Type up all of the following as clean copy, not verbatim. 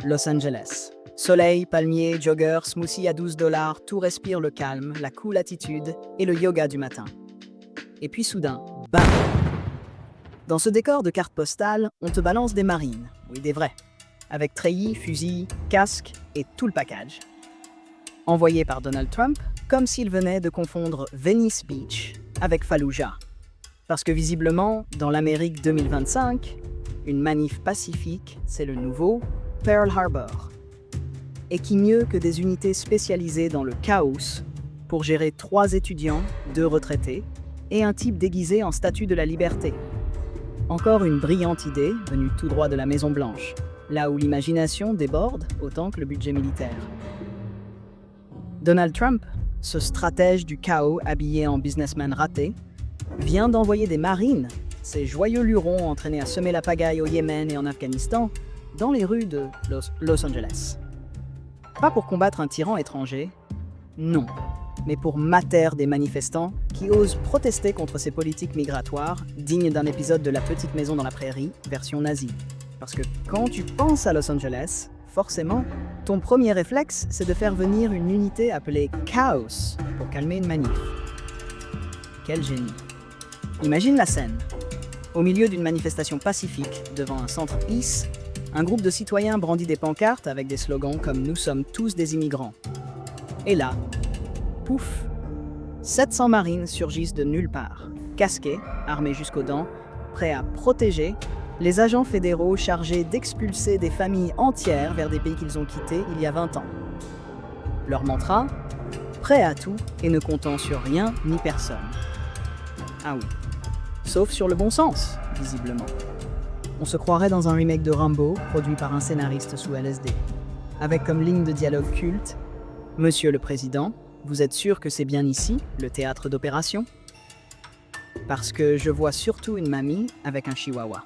Los Angeles. Soleil, palmiers, joggers, smoothie à 12 $, tout respire le calme, la cool attitude et le yoga du matin. Et puis soudain, bam! Dans ce décor de carte postale, on te balance des marines, oui des vrais, avec treillis, fusils, casques et tout le package. Envoyés par Donald Trump, comme s'il venait de confondre Venice Beach avec Fallujah. Parce que visiblement, dans l'Amérique 2025, une manif pacifique, c'est le nouveau Pearl Harbor. Et qui mieux que des unités spécialisées dans le chaos pour gérer 3 étudiants, 2 retraités et un type déguisé en statue de la liberté. Encore une brillante idée venue tout droit de la Maison-Blanche, là où l'imagination déborde autant que le budget militaire. Donald Trump, ce stratège du chaos habillé en businessman raté, vient d'envoyer des marines, ces joyeux lurons entraînés à semer la pagaille au Yémen et en Afghanistan, dans les rues de Los Angeles. Pas pour combattre un tyran étranger, non, mais pour mater des manifestants qui osent protester contre ces politiques migratoires dignes d'un épisode de La Petite Maison dans la Prairie, version nazie. Parce que quand tu penses à Los Angeles, forcément, ton premier réflexe, c'est de faire venir une unité appelée Chaos pour calmer une manif. Quel génie! Imagine la scène. Au milieu d'une manifestation pacifique, devant un centre ICE, un groupe de citoyens brandit des pancartes avec des slogans comme « Nous sommes tous des immigrants ». Et là, pouf, 700 marines surgissent de nulle part, casqués, armés jusqu'aux dents, prêts à protéger les agents fédéraux chargés d'expulser des familles entières vers des pays qu'ils ont quittés il y a 20 ans. Leur mantra, prêt à tout et ne comptant sur rien ni personne. Ah oui, sauf sur le bon sens, visiblement. On se croirait dans un remake de Rambo, produit par un scénariste sous LSD, avec comme ligne de dialogue culte « Monsieur le Président, vous êtes sûr que c'est bien ici, le théâtre d'opération ?» Parce que je vois surtout une mamie avec un chihuahua.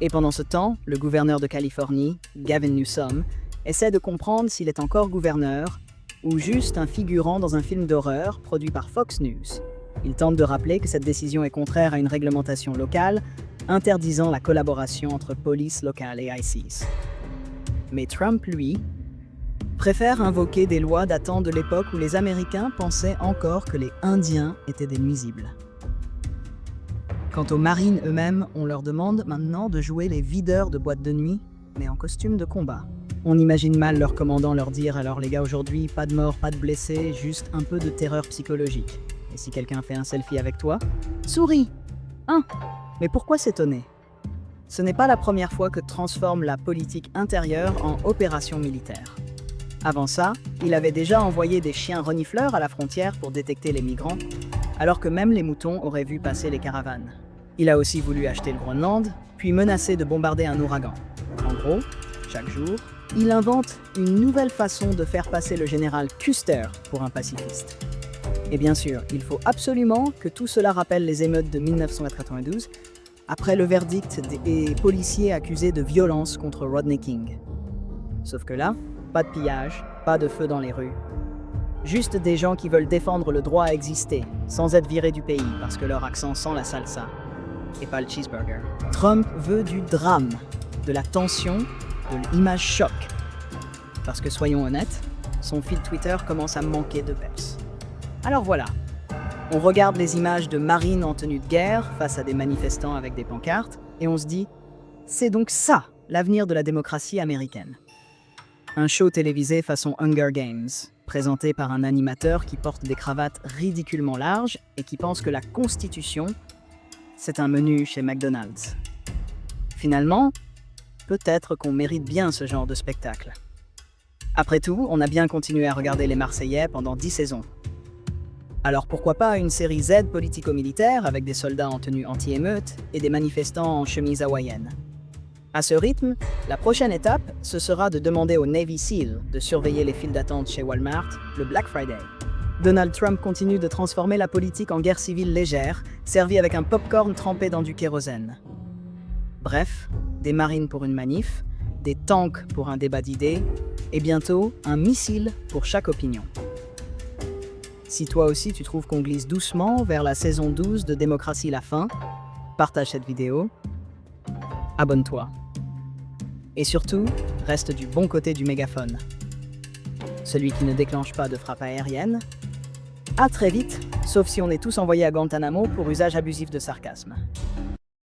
Et pendant ce temps, le gouverneur de Californie, Gavin Newsom, essaie de comprendre s'il est encore gouverneur ou juste un figurant dans un film d'horreur produit par Fox News. Il tente de rappeler que cette décision est contraire à une réglementation locale interdisant la collaboration entre police locale et ICE. Mais Trump, lui, préfère invoquer des lois datant de l'époque où les Américains pensaient encore que les Indiens étaient des nuisibles. Quant aux marines eux-mêmes, on leur demande maintenant de jouer les videurs de boîte de nuit, mais en costume de combat. On imagine mal leur commandant leur dire « Alors les gars, aujourd'hui, pas de morts, pas de blessés, juste un peu de terreur psychologique. Et si quelqu'un fait un selfie avec toi, souris !» Mais pourquoi s'étonner? Ce n'est pas la première fois que transforme la politique intérieure en opération militaire. Avant ça, il avait déjà envoyé des chiens renifleurs à la frontière pour détecter les migrants, alors que même les moutons auraient vu passer les caravanes. Il a aussi voulu acheter le Groenland, puis menacé de bombarder un ouragan. En gros, chaque jour, il invente une nouvelle façon de faire passer le général Custer pour un pacifiste. Et bien sûr, il faut absolument que tout cela rappelle les émeutes de 1992, après le verdict des policiers accusés de violence contre Rodney King. Sauf que là, pas de pillage, pas de feu dans les rues. Juste des gens qui veulent défendre le droit à exister, sans être virés du pays parce que leur accent sent la salsa, et pas le cheeseburger. Trump veut du drame, de la tension, de l'image choc. Parce que soyons honnêtes, son feed Twitter commence à manquer de peps. Alors voilà, on regarde les images de marines en tenue de guerre face à des manifestants avec des pancartes, et on se dit « C'est donc ça, l'avenir de la démocratie américaine ». Un show télévisé façon Hunger Games, présenté par un animateur qui porte des cravates ridiculement larges et qui pense que la Constitution, c'est un menu chez McDonald's. Finalement, peut-être qu'on mérite bien ce genre de spectacle. Après tout, on a bien continué à regarder les Marseillais pendant 10 saisons. Alors pourquoi pas une série Z politico-militaire avec des soldats en tenue anti-émeute et des manifestants en chemise hawaïenne? À ce rythme, la prochaine étape, ce sera de demander au Navy SEAL de surveiller les files d'attente chez Walmart le Black Friday. Donald Trump continue de transformer la politique en guerre civile légère, servie avec un popcorn trempé dans du kérosène. Bref, des marines pour une manif, des tanks pour un débat d'idées, et bientôt un missile pour chaque opinion. Si toi aussi tu trouves qu'on glisse doucement vers la saison 12 de Démocratie la fin, partage cette vidéo, abonne-toi. Et surtout, reste du bon côté du mégaphone. Celui qui ne déclenche pas de frappe aérienne. À très vite, sauf si on est tous envoyés à Guantanamo pour usage abusif de sarcasme.